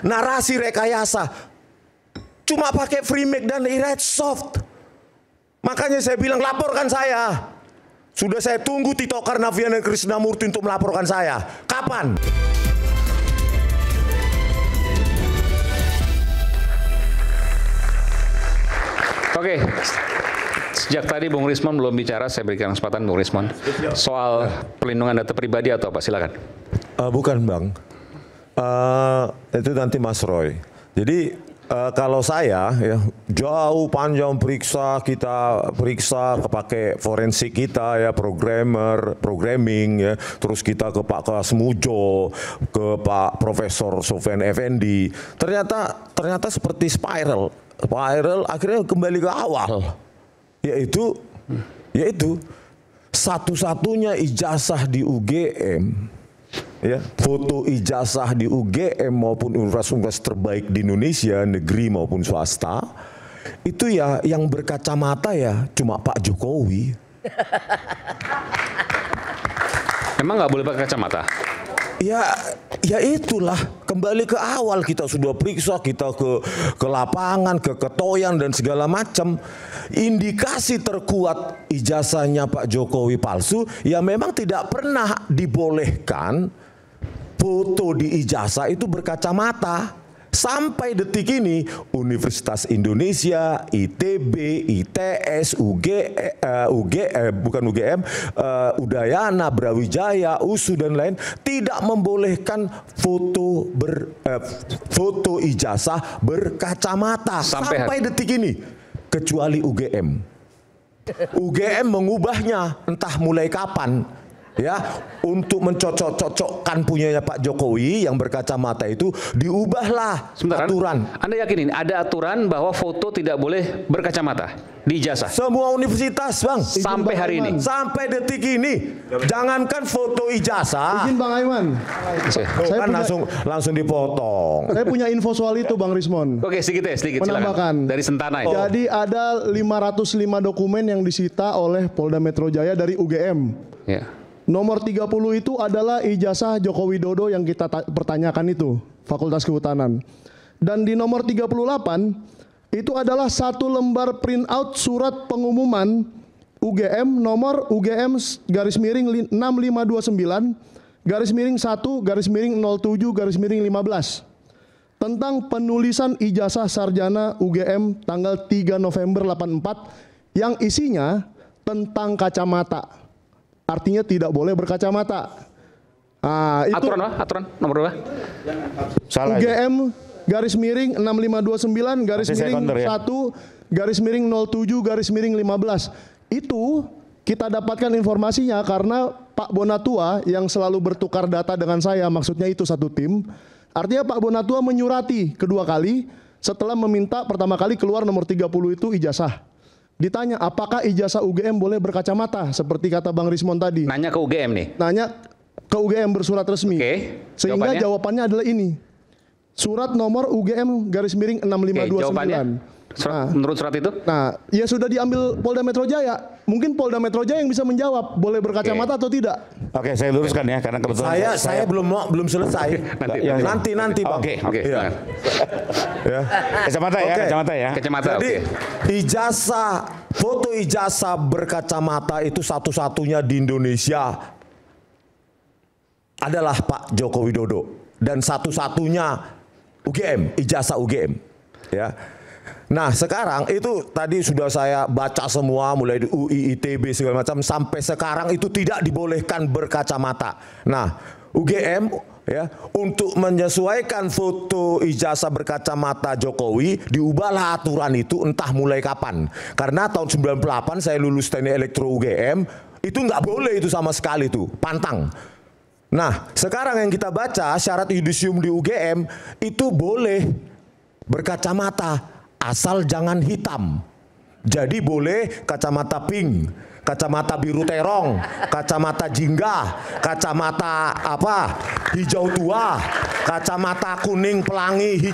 narasi rekayasa. Cuma pakai free mic dan red soft. Makanya saya bilang laporkan saya. Sudah saya tunggu Tito Karnavian dan Krishnamurti untuk melaporkan saya. Kapan? Oke, sejak tadi Bung Rismon belum bicara, saya berikan kesempatan Bung Rismon. Soal pelindungan data pribadi atau apa, silakan. Bukan Bang, itu nanti Mas Roy. Jadi kalau saya ya jauh panjang kita periksa kepake forensik kita ya, programming ya, terus kita ke Pak Kasmujo, ke Pak Profesor Sofyan Effendi. Ternyata seperti spiral akhirnya kembali ke awal, yaitu satu-satunya ijazah di UGM, ya, foto ijazah di UGM maupun universitas terbaik di Indonesia, negeri maupun swasta, itu ya yang berkacamata ya cuma Pak Jokowi. Emang nggak boleh pakai kacamata? Ya itulah, kembali ke awal, kita sudah periksa, kita ke lapangan, ke ketoyan dan segala macam. Indikasi terkuat ijazahnya Pak Jokowi palsu, ya memang tidak pernah dibolehkan foto di ijazah itu berkacamata. Sampai detik ini Universitas Indonesia, ITB, ITS, Udayana, Brawijaya, USU dan lain tidak membolehkan foto ijazah berkacamata sampai detik ini, kecuali UGM. UGM mengubahnya entah mulai kapan. Ya, untuk mencocok-cocokkan punyanya Pak Jokowi yang berkacamata itu diubahlah aturan. Anda yakin ini ada aturan bahwa foto tidak boleh berkacamata di ijazah? Semua universitas, Bang. Sampai hari ini. Sampai detik ini. Jangankan foto ijazah. Izin Bang Aiman. Saya kan langsung dipotong. Saya punya info soal itu Bang Rismon. Oke, sedikit Menambahkan. silakan. Dari Sentana itu. Jadi ada 505 dokumen yang disita oleh Polda Metro Jaya dari UGM. Ya. Nomor 30 itu adalah ijazah Joko Widodo yang kita pertanyakan itu, Fakultas Kehutanan. Dan di nomor 38 itu adalah satu lembar printout surat pengumuman UGM nomor UGM _6529 _1 _07 _15 tentang penulisan ijazah sarjana UGM tanggal 3 November 84 yang isinya tentang kacamata. Artinya tidak boleh berkacamata. Nah, itu aturan nomor berapa? UGM _6529 _1 _07 itu kita dapatkan informasinya karena Pak Bonatua yang selalu bertukar data dengan saya, maksudnya itu satu tim. Artinya Pak Bonatua menyurati kedua kali setelah meminta pertama kali keluar nomor 30 itu ijazah. Ditanya apakah ijazah UGM boleh berkacamata seperti kata Bang Rismon tadi. Nanya ke UGM nih. Nanya ke UGM bersurat resmi. Sehingga jawabannya adalah ini. Surat nomor UGM _6529. Menurut surat itu? Nah, ya sudah diambil Polda Metro Jaya. Mungkin Polda Metro Jaya yang bisa menjawab boleh berkacamata atau tidak. Oke, saya luruskan ya karena kebetulan saya belum selesai. Nanti Bang. Oke. Ya. Kacamata ya. Jadi ijazah, foto ijazah berkacamata itu satu-satunya di Indonesia adalah Pak Joko Widodo dan satu-satunya UGM, ijazah UGM. Ya. Nah sekarang itu tadi sudah saya baca semua mulai di UI, ITB segala macam sampai sekarang itu tidak dibolehkan berkacamata. Nah UGM ya untuk menyesuaikan foto ijazah berkacamata Jokowi diubahlah aturan itu entah mulai kapan. Karena tahun 98 saya lulus teknik elektro UGM itu nggak boleh itu sama sekali tuh, pantang. Nah sekarang yang kita baca syarat yudisium di UGM itu boleh berkacamata. Asal jangan hitam. Jadi boleh kacamata pink, kacamata biru terong, kacamata jingga, kacamata hijau tua, kacamata kuning pelangi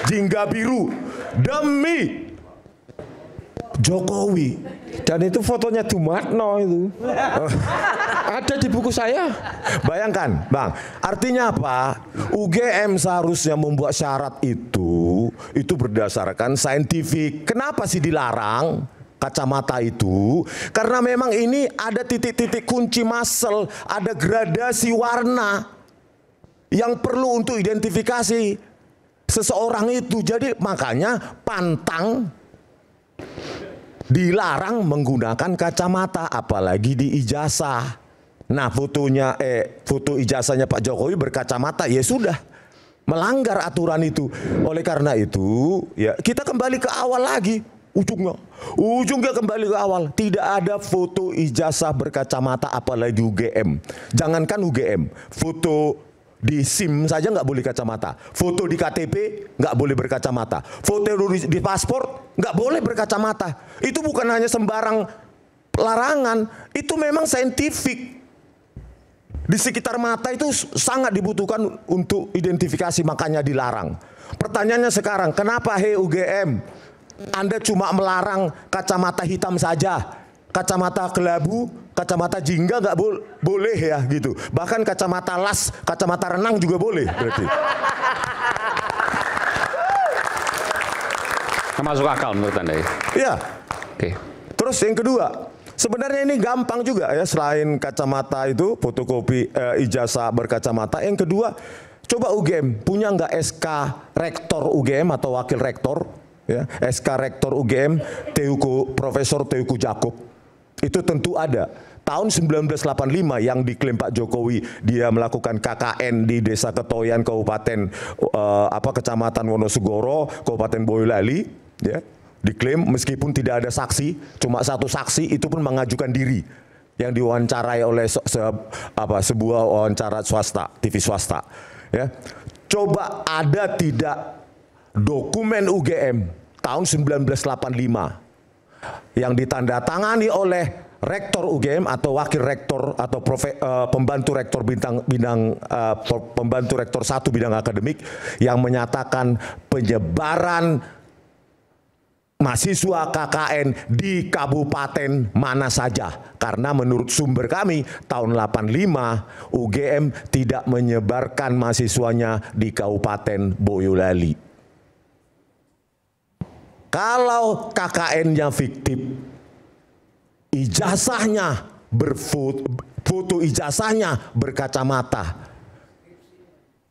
jingga biru. Jokowi. Dan itu fotonya Dumatno itu. Ada di buku saya. Bayangkan, Bang, artinya apa? UGM seharusnya membuat syarat itu berdasarkan saintifik. Kenapa sih dilarang kacamata itu? Karena memang ini ada titik-titik kunci muscle, ada gradasi warna yang perlu untuk identifikasi seseorang itu. Jadi makanya pantang dilarang menggunakan kacamata, apalagi di ijazah. Nah, foto ijazahnya Pak Jokowi berkacamata, ya sudah melanggar aturan itu. Oleh karena itu, ya kita kembali ke awal lagi, ujungnya kembali ke awal. Tidak ada foto ijazah berkacamata, apalagi UGM. Jangankan UGM, foto di SIM saja nggak boleh kacamata, foto di KTP nggak boleh berkacamata, foto di paspor nggak boleh berkacamata. Itu bukan hanya sembarang larangan, itu memang saintifik. Di sekitar mata itu sangat dibutuhkan untuk identifikasi, makanya dilarang. Pertanyaannya sekarang, kenapa UGM Anda cuma melarang kacamata hitam saja? Kacamata kelabu, kacamata jingga nggak boleh ya gitu. Bahkan kacamata las, kacamata renang juga boleh berarti. Masuk akal menurut Anda ya? Iya. Oke. Terus yang kedua, sebenarnya ini gampang juga ya, selain kacamata itu, fotokopi ijazah berkacamata. Yang kedua, coba UGM punya nggak SK rektor UGM atau wakil rektor? Ya, SK rektor UGM Profesor Teuku Jakub. Itu tentu ada. Tahun 1985 yang diklaim Pak Jokowi, dia melakukan KKN di Desa Ketoyan, Kabupaten Kecamatan Wonosegoro, Kabupaten Boyolali, ya. Diklaim meskipun tidak ada saksi, cuma satu saksi itu pun mengajukan diri yang diwawancarai oleh sebuah wawancara swasta, TV swasta, ya. Coba ada tidak dokumen UGM tahun 1985 yang ditandatangani oleh rektor UGM atau wakil rektor atau pembantu rektor pembantu rektor 1 bidang akademik yang menyatakan penyebaran mahasiswa KKN di kabupaten mana saja. Karena menurut sumber kami tahun 85 UGM tidak menyebarkan mahasiswanya di Kabupaten Boyolali. Kalau KKN-nya fiktif, ijazahnya foto ijazahnya berkacamata,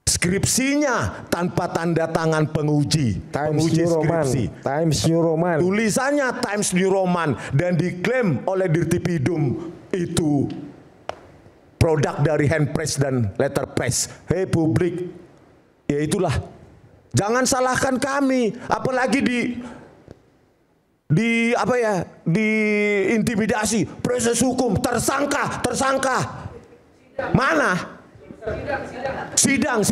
skripsinya tanpa tanda tangan penguji skripsi, Times New Roman, tulisannya Times New Roman, dan diklaim oleh Dirtipidum itu produk dari hand press dan letter press. Hei publik, ya itulah, jangan salahkan kami, apalagi intimidasi, proses hukum, tersangka, mana? Sidang,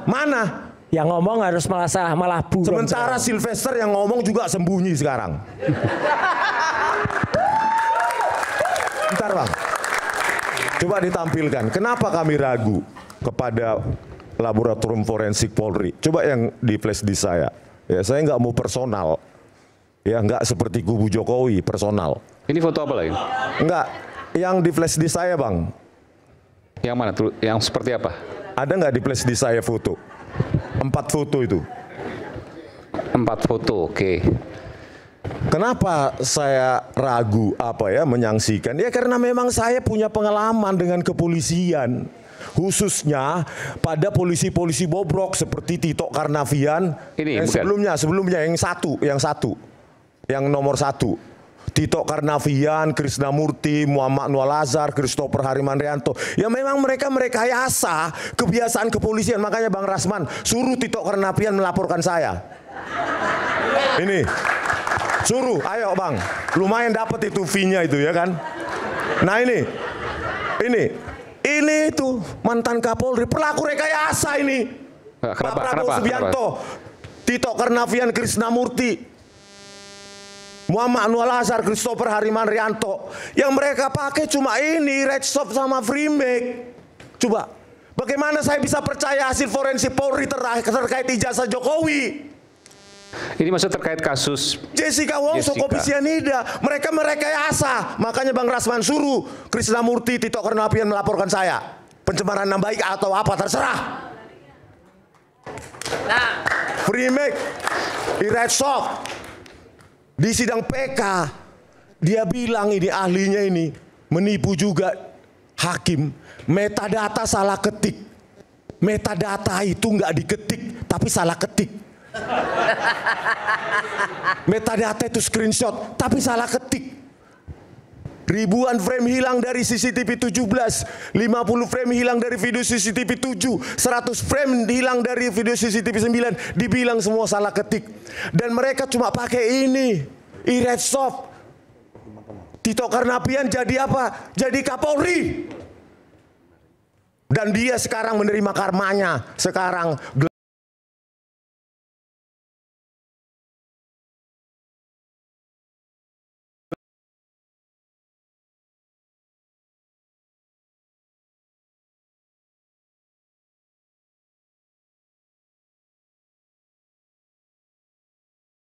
mana? yang ngomong harus malah buron. Sementara Sylvester yang ngomong juga sembunyi sekarang. Bentar Bang, coba ditampilkan, kenapa kami ragu kepada laboratorium forensik Polri? Coba yang di flash di saya, ya saya nggak mau personal. Ya nggak seperti kubu Jokowi personal. Ini foto apa lagi? Enggak, yang di flash di saya Bang. Yang mana? Yang seperti apa? Ada nggak di flash di saya foto? 4 foto itu. 4 foto, oke. Kenapa saya ragu menyaksikan? Ya karena memang saya punya pengalaman dengan kepolisian. Khususnya pada polisi-polisi bobrok seperti Tito Karnavian. Ini sebelumnya yang nomor 1, Tito Karnavian, Krisnamurti, Muhammad Anwar Lazar, Christopher Harimanrianto. Ya memang mereka merekayasa kebiasaan kepolisian. Makanya Bang Rasman suruh Tito Karnavian melaporkan saya. Ini suruh, ayo Bang, lumayan dapat itu fee-nya itu ya kan. Nah ini itu mantan Kapolri, pelaku rekayasa ini. Pak Prabowo Subianto, Tito Karnavian, Krisnamurti, Muhammad Anwar Lazar, Christopher Harimanrianto. Yang mereka pakai cuma ini, Red Shop sama Freemake. Coba, bagaimana saya bisa percaya hasil forensik Polri terkait ijazah Jokowi? Ini maksud terkait kasus Jessica Wongso, kopi sianida. Mereka merekayasa. Makanya Bang Rasman suruh Krisnamurti, Tito Karnavian melaporkan saya. Pencemaran nama baik atau apa, terserah. Free make, Red Soft. Di sidang PK, dia bilang ini ahlinya ini menipu juga hakim. Metadata salah ketik. Metadata itu nggak diketik, tapi salah ketik. Metadata itu screenshot, tapi salah ketik. Ribuan frame hilang dari CCTV 17, 50 frame hilang dari video CCTV 7, 100 frame hilang dari video CCTV 9, dibilang semua salah ketik. Dan mereka cuma pakai ini, Red Soft. Tito Karnavian jadi apa? Jadi Kapolri. Dan dia sekarang menerima karmanya. Sekarang